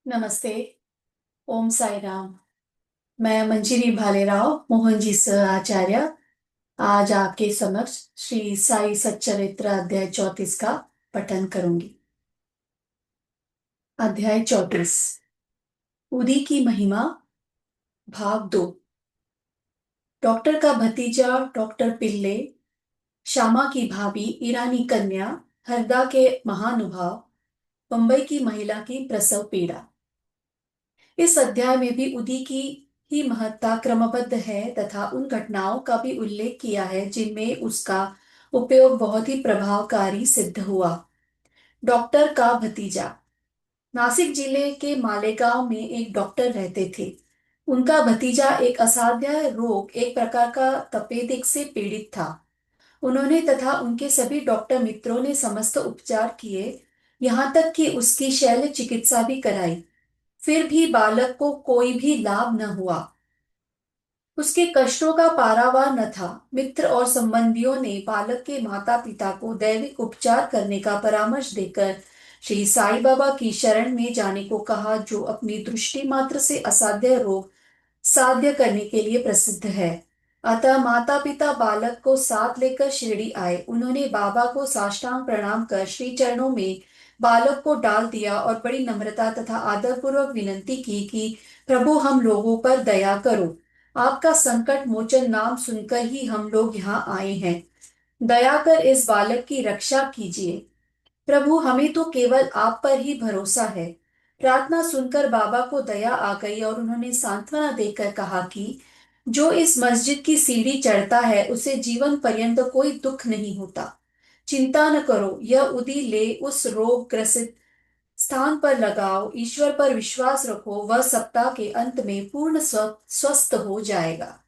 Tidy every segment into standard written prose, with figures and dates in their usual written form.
नमस्ते। ओम साई राम। मैं मंजिरी भालेराव मोहनजी सह आचार्य आज आपके समक्ष श्री साई सच्चरित्र अध्याय 34 का पठन करूंगी। अध्याय 34 उदी की महिमा भाग 2। डॉक्टर का भतीजा डॉक्टर पिल्ले, श्यामा की भाभी ईरानी कन्या, हरदा के महानुभाव, बंबई की महिला की प्रसव पीड़ा। इस अध्याय में भी उदी की ही महत्ता क्रमबद्ध है तथा उन घटनाओं का भी उल्लेख किया है जिनमें उसका उपयोग बहुत ही प्रभावकारी सिद्ध हुआ। डॉक्टर का भतीजा। नासिक जिले के मालेगांव में एक डॉक्टर रहते थे। उनका भतीजा एक असाध्य रोग, एक प्रकार का तपेदिक से पीड़ित था। उन्होंने तथा उनके सभी डॉक्टर मित्रों ने समस्त उपचार किए, यहाँ तक कि उसकी शल्य चिकित्सा भी कराई। फिर भी बालक को कोई भी लाभ न हुआ। उसके कष्टों का पारावार न था। मित्र और संबंधियों ने बालक के माता पिता को दैविक उपचार करने का परामर्श देकर श्री साईं बाबा की शरण में जाने को कहा, जो अपनी दृष्टि मात्र से असाध्य रोग साध्य करने के लिए प्रसिद्ध है। अतः माता पिता बालक को साथ लेकर शिरडी आए। उन्होंने बाबा को साष्टांग प्रणाम कर श्री चरणों में बालक को डाल दिया और बड़ी नम्रता तथा आदरपूर्वक विनती की कि प्रभु, हम लोगों पर दया करो। आपका संकट मोचन नाम सुनकर ही हम लोग यहाँ आए हैं। दया कर इस बालक की रक्षा कीजिए। प्रभु, हमें तो केवल आप पर ही भरोसा है। प्रार्थना सुनकर बाबा को दया आ गई और उन्होंने सांत्वना देकर कहा कि जो इस मस्जिद की सीढ़ी चढ़ता है उसे जीवन पर्यंत कोई दुख नहीं होता। चिंता न करो, यह उदी ले उस रोग ग्रसित स्थान पर लगाओ, ईश्वर पर विश्वास रखो, वह सप्ताह के अंत में पूर्ण स्वस्थ हो जाएगा।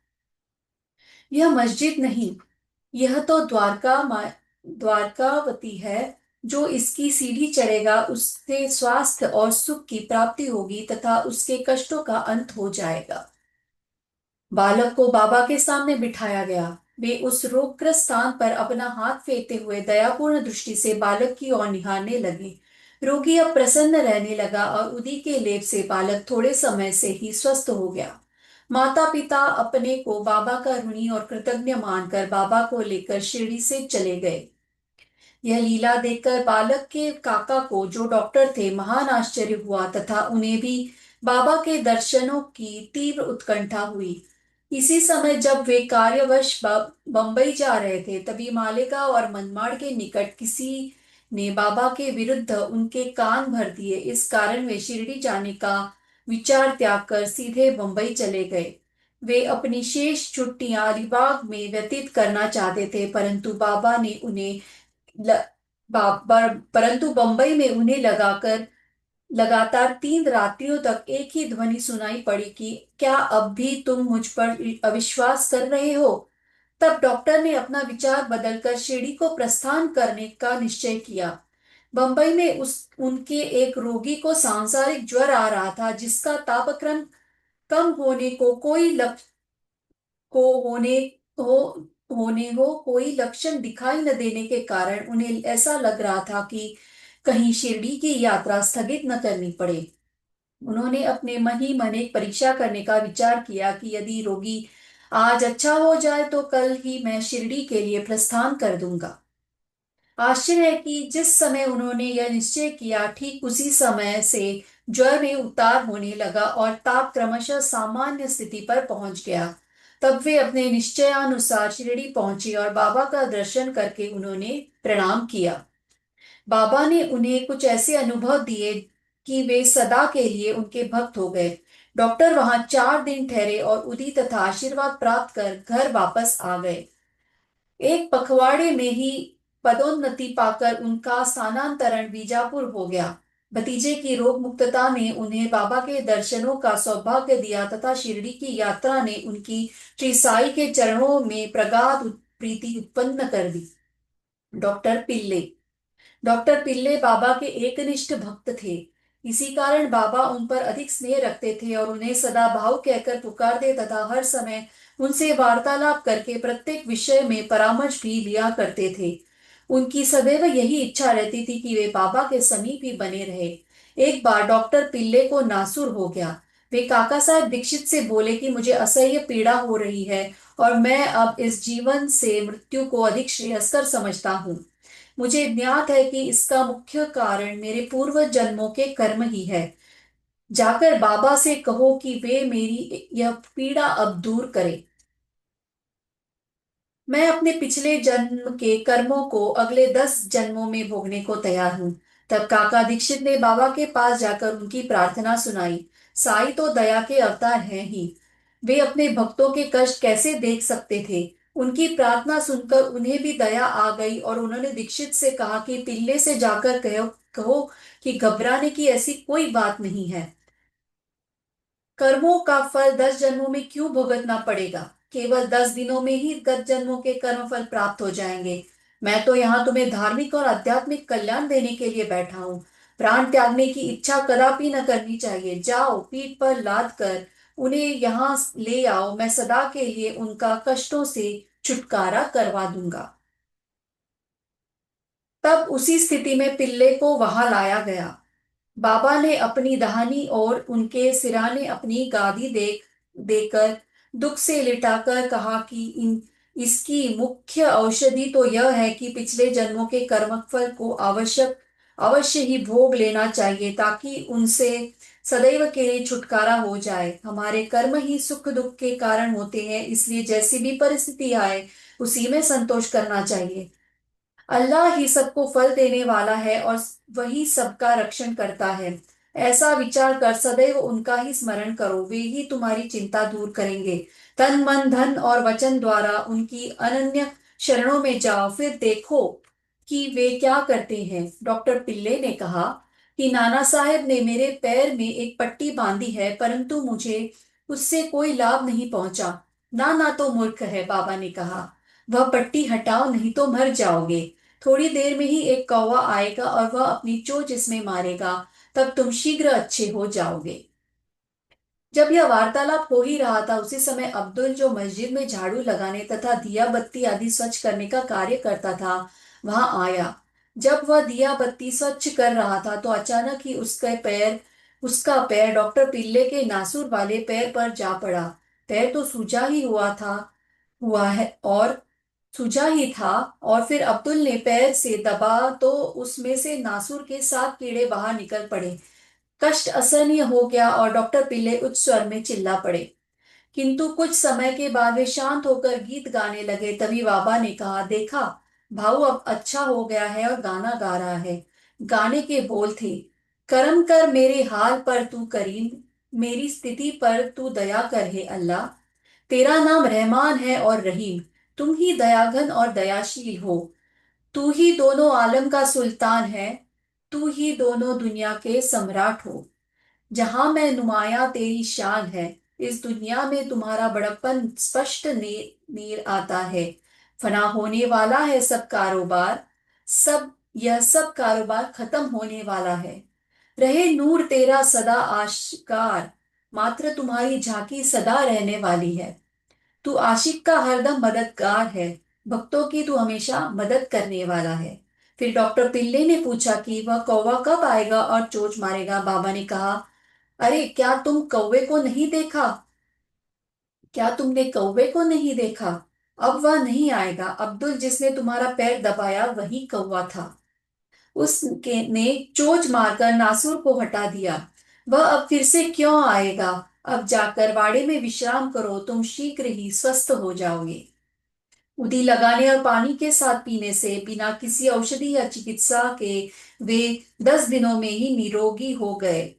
यह मस्जिद नहीं, यह तो द्वारकावती है। जो इसकी सीढ़ी चढ़ेगा उससे स्वास्थ्य और सुख की प्राप्ति होगी तथा उसके कष्टों का अंत हो जाएगा। बालक को बाबा के सामने बिठाया गया। वे उस रोगग्रस्त स्थान पर अपना हाथ फेरते हुए दयापूर्ण दृष्टि से बालक की ओर निहारने लगे। रोगी अब प्रसन्न रहने लगा और उदी के लेप से बालक थोड़े समय से ही स्वस्थ हो गया। माता पिता अपने को बाबा का ऋणी और कृतज्ञ मानकर बाबा को लेकर शिरडी से चले गए। यह लीला देखकर बालक के काका को, जो डॉक्टर थे, महान आश्चर्य हुआ तथा उन्हें भी बाबा के दर्शनों की तीव्र उत्कंठा हुई। इसी समय जब वे कार्यवश बंबई जा रहे थे, तभी मालेगांव और मनमाड़ के निकट किसी ने बाबा के विरुद्ध उनके कान भर दिए। इस कारण वे शिरडी जाने का विचार त्याग कर सीधे बंबई चले गए। वे अपनी शेष छुट्टियां अलीबाग में व्यतीत करना चाहते थे, परंतु बाबा ने उन्हें ल, परंतु बंबई में उन्हें लगातार 3 रात्रियों तक एक ही ध्वनि सुनाई पड़ी कि क्या अब भी तुम मुझ पर अविश्वास कर रहे हो। तब डॉक्टर ने अपना विचार बदलकर शिरडी को प्रस्थान करने का निश्चय किया। बंबई में उनके एक रोगी को सांसारिक ज्वर आ रहा था, जिसका तापक्रम कम होने को कोई लक्ष्य को होने हो होने हो कोई लक्षण दिखाई न देने के कारण उन्हें ऐसा लग रहा था कि कहीं शिरडी की यात्रा स्थगित न करनी पड़े। उन्होंने अपने मन ही मन एक परीक्षा करने का विचार किया कि यदि रोगी आज अच्छा हो जाए तो कल ही मैं शिरडी के लिए प्रस्थान कर दूंगा। आश्चर्य है कि जिस समय उन्होंने यह निश्चय किया, ठीक उसी समय से ज्वर में उतार होने लगा और ताप क्रमशः सामान्य स्थिति पर पहुंच गया। तब वे अपने निश्चयानुसार शिरडी पहुंचे और बाबा का दर्शन करके उन्होंने प्रणाम किया। बाबा ने उन्हें कुछ ऐसे अनुभव दिए कि वे सदा के लिए उनके भक्त हो गए। डॉक्टर वहां 4 दिन ठहरे और उदी तथा आशीर्वाद प्राप्त कर घर वापस आ गए। एक पखवाड़े में ही पदोन्नति पाकर उनका स्थानांतरण बीजापुर हो गया। भतीजे की रोग मुक्तता ने उन्हें बाबा के दर्शनों का सौभाग्य दिया तथा शिरडी की यात्रा ने उनकी श्री साई के चरणों में प्रगाढ़ प्रीति उत्पन्न कर दी। डॉक्टर पिल्ले। डॉक्टर पिल्ले बाबा के एकनिष्ठ भक्त थे। इसी कारण बाबा उन पर अधिक स्नेह रखते थे और उन्हें सदा भाऊ कहकर पुकारते तथा हर समय उनसे वार्तालाप करके प्रत्येक विषय में परामर्श भी लिया करते थे। उनकी सदैव यही इच्छा रहती थी कि वे बाबा के समीप ही बने रहे। एक बार डॉक्टर पिल्ले को नासूर हो गया। वे काका साहब दीक्षित से बोले कि मुझे असह्य पीड़ा हो रही है और मैं अब इस जीवन से मृत्यु को अधिक श्रेयस्कर समझता हूँ। मुझे ज्ञात है कि इसका मुख्य कारण मेरे पूर्व जन्मों के कर्म ही है। जाकर बाबा से कहो कि वे मेरी यह पीड़ा अब दूर करे। मैं अपने पिछले जन्म के कर्मों को अगले 10 जन्मों में भोगने को तैयार हूँ। तब काका दीक्षित ने बाबा के पास जाकर उनकी प्रार्थना सुनाई। साईं तो दया के अवतार हैं ही। वे अपने भक्तों के कष्ट कैसे देख सकते थे। उनकी प्रार्थना सुनकर उन्हें भी दया आ गई और उन्होंने दीक्षित से कहा कि पिल्ले से जाकर कहो कहो कि घबराने की ऐसी कोई बात नहीं है। कर्मों का फल 10 जन्मों में क्यों भुगतना पड़ेगा। केवल 10 दिनों में ही 10 जन्मों के कर्म फल प्राप्त हो जाएंगे। मैं तो यहाँ तुम्हें धार्मिक और आध्यात्मिक कल्याण देने के लिए बैठा हूँ। प्राण त्यागने की इच्छा कदापि न करनी चाहिए। जाओ, पीठ पर लाद कर उन्हें यहाँ ले आओ। मैं सदा के लिए उनका कष्टों से छुटकारा करवा दूंगा। तब उसी स्थिति में पिल्ले को वहां लाया गया। बाबा ने अपनी दाहिनी ओर उनके सिराने अपनी गादी देकर दुख से लिटाकर कहा कि इन इसकी मुख्य औषधि तो यह है कि पिछले जन्मों के कर्मफल को अवश्य ही भोग लेना चाहिए ताकि उनसे सदैव के लिए छुटकारा हो जाए। हमारे कर्म ही सुख दुख के कारण होते हैं, इसलिए जैसी भी परिस्थिति आए उसी में संतोष करना चाहिए। अल्लाह ही सबको फल देने वाला है और वही सबका रक्षण करता है। ऐसा विचार कर सदैव उनका ही स्मरण करो, वे ही तुम्हारी चिंता दूर करेंगे। तन मन धन और वचन द्वारा उनकी अनन्य शरणों में जाओ, फिर देखो कि वे क्या करते हैं। डॉक्टर पिल्ले ने कहा कि नाना साहब ने मेरे पैर में एक पट्टी बांधी है, परंतु मुझे उससे कोई लाभ नहीं पहुंचा। ना ना तो मूर्ख है, बाबा ने कहा। वह पट्टी हटाओ, नहीं तो मर जाओगे। थोड़ी देर में ही एक कौवा आएगा और वह अपनी चोंच इसमें मारेगा। तब तुम शीघ्र अच्छे हो जाओगे। जब यह वार्तालाप हो ही रहा था, उसी समय अब्दुल, जो मस्जिद में झाड़ू लगाने तथा दिया बत्ती आदि स्वच्छ करने का कार्य करता था, वहां आया। जब वह दिया बत्ती स्वच्छ कर रहा था तो अचानक ही उसका पैर डॉक्टर पिल्ले के नासूर वाले पैर पर जा पड़ा। पैर तो सूजा ही हुआ है और सूजा ही था। और फिर अब्दुल ने पैर से दबा तो उसमें से नासूर के 7 कीड़े बाहर निकल पड़े। कष्ट असहनीय हो गया और डॉक्टर पिल्ले उच्च स्वर में चिल्ला पड़े। किंतु कुछ समय के बाद वे शांत होकर गीत गाने लगे। तभी बाबा ने कहा, देखा, भाऊ अब अच्छा हो गया है और गाना गा रहा है। गाने के बोल थे, करम कर मेरे हाल पर तू करीम, मेरी स्थिति पर तू दया कर हे अल्लाह। तेरा नाम रहमान है और रहीम, तुम ही दयाघन और दयाशील हो। तू ही दोनों आलम का सुल्तान है, तू ही दोनों दुनिया के सम्राट हो। जहां मैं नुमाया तेरी शान है, इस दुनिया में तुम्हारा बड़प्पन स्पष्ट नीर आता है। फना होने वाला है सब कारोबार, सब कारोबार खत्म होने वाला है। रहे नूर तेरा सदा आश्कार, मात्र तुम्हारी झांकी सदा रहने वाली है। तू आशिक का हरदम मददगार है, भक्तों की तू हमेशा मदद करने वाला है। फिर डॉक्टर पिल्ले ने पूछा कि वह कौवा कब आएगा और चोच मारेगा। बाबा ने कहा, अरे क्या तुमने कौवे को नहीं देखा। अब वह नहीं आएगा। अब्दुल, जिसने तुम्हारा पैर दबाया, वही कौवा था। उसके ने चोंच मारकर नासूर को हटा दिया। वह अब फिर से क्यों आएगा। अब जाकर वाड़े में विश्राम करो, तुम शीघ्र ही स्वस्थ हो जाओगे। उदी लगाने और पानी के साथ पीने से, बिना किसी औषधि या चिकित्सा के, वे 10 दिनों में ही निरोगी हो गए,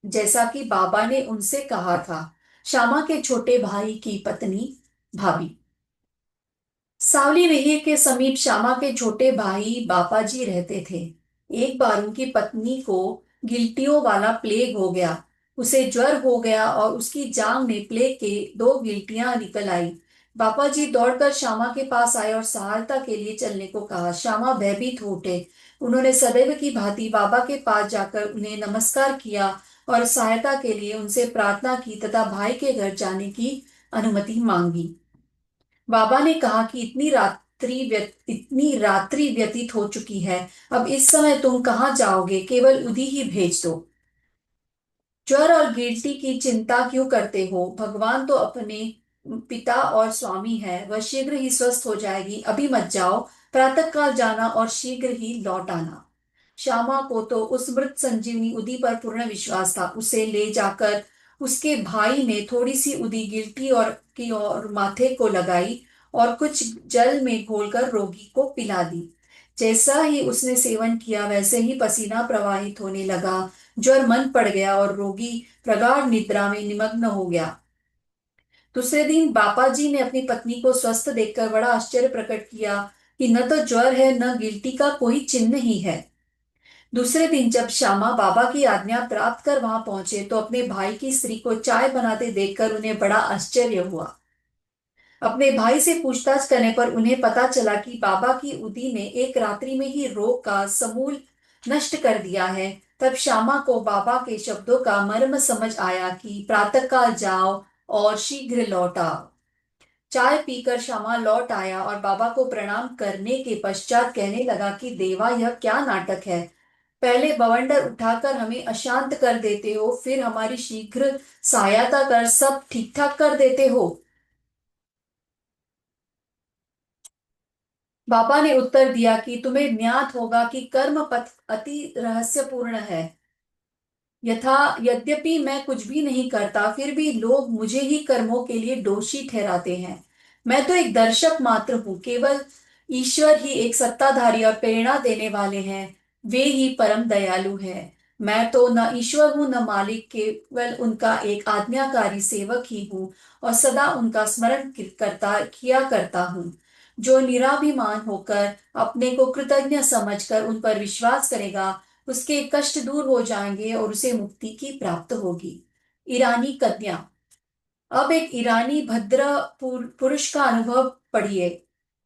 जैसा कि बाबा ने उनसे कहा था। श्यामा के छोटे भाई की पत्नी, भाभी। सावली विहीर के समीप श्यामा के छोटे भाई बापा जी रहते थे। एक बार उनकी पत्नी को गिल्टियों वाला प्लेग हो गया। उसे ज्वर हो गया और उसकी जांग में प्लेग के 2 गिल्टियां निकल आई। बापा जी दौड़कर श्यामा के पास आए और सहायता के लिए चलने को कहा। श्यामा भयभीत हो उठे। उन्होंने सदैव की भांति बाबा के पास जाकर उन्हें नमस्कार किया और सहायता के लिए उनसे प्रार्थना की तथा भाई के घर जाने की अनुमति मांगी। बाबा ने कहा कि इतनी रात इतनी रात्रि व्यतीत हो चुकी है। अब इस समय तुम कहाँ जाओगे? केवल उदी ही भेज दो। ज्वर और गिल्टी की चिंता क्यों करते हो? भगवान तो अपने पिता और स्वामी है, वह शीघ्र ही स्वस्थ हो जाएगी। अभी मत जाओ, प्रातःकाल जाना और शीघ्र ही लौट आना। श्यामा को तो उस मृत संजीवनी उदी पर पूर्ण विश्वास था। उसे ले जाकर उसके भाई ने थोड़ी सी उदी गिल्टी और माथे को लगाई और कुछ जल में घोलकर रोगी को पिला दी। जैसा ही उसने सेवन किया वैसे ही पसीना प्रवाहित होने लगा, ज्वर मन पड़ गया और रोगी प्रगाढ़ निद्रा में निमग्न हो गया। दूसरे दिन बापा जी ने अपनी पत्नी को स्वस्थ देखकर बड़ा आश्चर्य प्रकट किया कि न तो ज्वर है न गिल्टी का कोई चिन्ह ही है। दूसरे दिन जब श्यामा बाबा की आज्ञा प्राप्त कर वहां पहुंचे तो अपने भाई की स्त्री को चाय बनाते देखकर उन्हें बड़ा आश्चर्य हुआ। अपने भाई से पूछताछ करने पर उन्हें पता चला कि बाबा की उदी ने एक रात्रि में ही रोग का समूल नष्ट कर दिया है। तब श्यामा को बाबा के शब्दों का मर्म समझ आया कि प्रातःकाल जाओ और शीघ्र लौट आओ। चाय पीकर श्यामा लौट आया और बाबा को प्रणाम करने के पश्चात कहने लगा कि देवा, यह क्या नाटक है? पहले बवंडर उठाकर हमें अशांत कर देते हो, फिर हमारी शीघ्र सहायता कर सब ठीक ठाक कर देते हो। बाबा ने उत्तर दिया कि तुम्हें ज्ञात होगा कि कर्म पथ अति रहस्यपूर्ण है। यथा यद्यपि मैं कुछ भी नहीं करता, फिर भी लोग मुझे ही कर्मों के लिए दोषी ठहराते हैं। मैं तो एक दर्शक मात्र हूँ, केवल ईश्वर ही एक सत्ताधारी और प्रेरणा देने वाले हैं। वे ही परम दयालु हैं। मैं तो न ईश्वर हूँ न मालिक, केवल उनका एक आज्ञाकारी सेवक ही हूँ और सदा उनका स्मरण करता किया करता हूँ। जो निराभिमान होकर अपने को कृतज्ञ समझकर उन पर विश्वास करेगा, उसके कष्ट दूर हो जाएंगे और उसे मुक्ति की प्राप्त होगी। ईरानी कन्या। अब एक ईरानी भद्र पुरुष का अनुभव पढ़िए।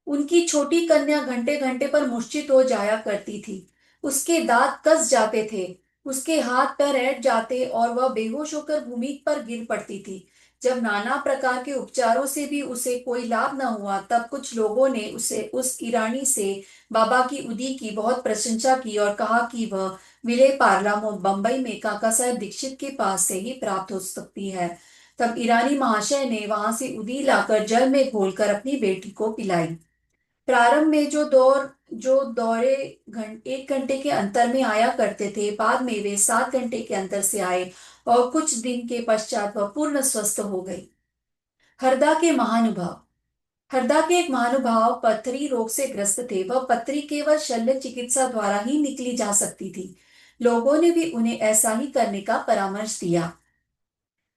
उनकी छोटी कन्या घंटे घंटे पर मूर्छित हो जाया करती थी। उसके दांत कस जाते थे, उसके हाथ पैर ऐंठ जाते और वह बेहोश होकर भूमि पर गिर पड़ती थी। जब नाना प्रकार के उपचारों से भी उसे कोई लाभ न हुआ, तब कुछ लोगों ने उसे उस ईरानी से बाबा की उदी की बहुत प्रशंसा की और कहा कि वह विले पार्ला बंबई में काका साहब दीक्षित के पास से ही प्राप्त हो सकती है। तब ईरानी महाशय ने वहां से उदी लाकर जल में घोलकर अपनी बेटी को पिलाई। प्रारंभ में जो दौरे 1 घंटे के अंतर में आया करते थे, बाद में वे 7 घंटे के अंतर से आए और कुछ दिन के पश्चात वह पूर्ण स्वस्थ हो गई। हरदा के महानुभाव। हरदा के एक महानुभाव पथरी रोग से ग्रस्त थे। वह पथरी केवल शल्य चिकित्सा द्वारा ही निकली जा सकती थी। लोगों ने भी उन्हें ऐसा ही करने का परामर्श दिया।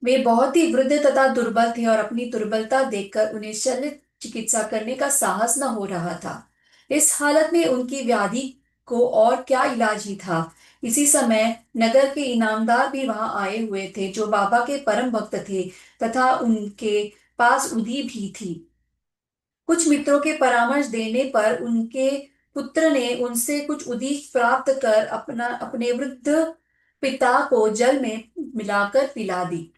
वे बहुत ही वृद्ध तथा दुर्बल थे और अपनी दुर्बलता देखकर उन्हें शल्य चिकित्सा करने का साहस न हो रहा था। इस हालत में उनकी व्याधि को और क्या इलाज ही था। इसी समय नगर के इनामदार भी वहां आए हुए थे, जो बाबा के परम भक्त थे तथा उनके पास उदी भी थी। कुछ मित्रों के परामर्श देने पर उनके पुत्र ने उनसे कुछ उदी प्राप्त कर अपने वृद्ध पिता को जल में मिलाकर पिला दी।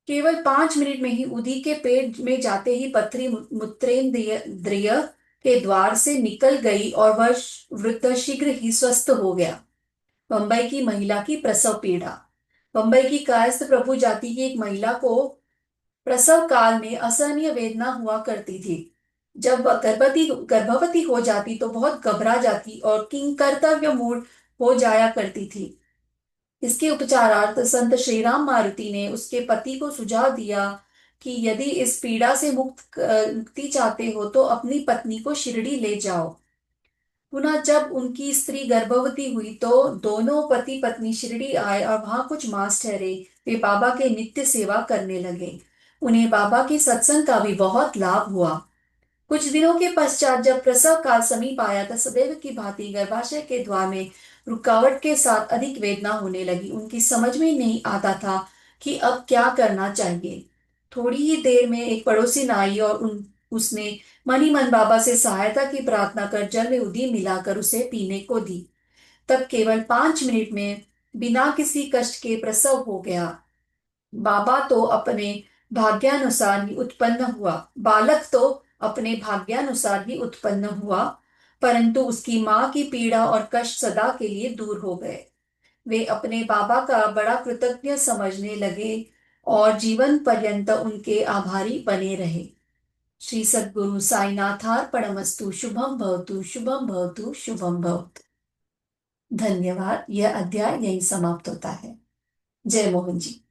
केवल 5 मिनट में ही उदी के पेट में जाते ही पथरी मूत्रेंद्रिय के द्वार से निकल गई और वह वृद्ध शीघ्र ही स्वस्थ हो गया। बंबई की महिला की प्रसव पीड़ा। बंबई की कायस्थ प्रभु जाति की एक महिला को प्रसव काल में असहनीय वेदना हुआ करती थी। जब वह गर्भवती हो जाती तो बहुत घबरा जाती और किंग कर्तव्य मूड हो जाया करती थी। इसके उपचारार्थ संत श्रीराम मारुति ने उसके पति को सुझाव दिया कि यदि इस पीड़ा से मुक्ति चाहते हो तो अपनी पत्नी को शिरडी ले जाओ। पुनः जब उनकी स्त्री गर्भवती हुई तो दोनों पति पत्नी शिरडी आए और वहां कुछ मास ठहरे। वे बाबा के नित्य सेवा करने लगे। उन्हें बाबा के सत्संग का भी बहुत लाभ हुआ। कुछ दिनों के पश्चात जब प्रसव काल समीप आया तो सदैव की भांति गर्भाशय के द्वार में रुकावट के साथ अधिक वेदना होने लगी। उनकी समझ में नहीं आता था कि अब क्या करना चाहिए। थोड़ी ही देर में एक पड़ोसी आई और उसने मन ही मन बाबा से सहायता की प्रार्थना कर जल में उदी मिलाकर उसे पीने को दी। तब केवल 5 मिनट में बिना किसी कष्ट के प्रसव हो गया। बाबा तो अपने भाग्यानुसार ही उत्पन्न हुआ। बालक तो अपने भाग्यानुसार ही उत्पन्न हुआ, परंतु उसकी माँ की पीड़ा और कष्ट सदा के लिए दूर हो गए। वे अपने बाबा का बड़ा कृतज्ञ समझने लगे और जीवन पर्यंत उनके आभारी बने रहे। श्री सद्गुरु साईनाथार्पणमस्तु। शुभम भवतु, शुभम भवतु, शुभम भवतु। धन्यवाद। यह अध्याय यहीं समाप्त होता है। जय मोहन जी।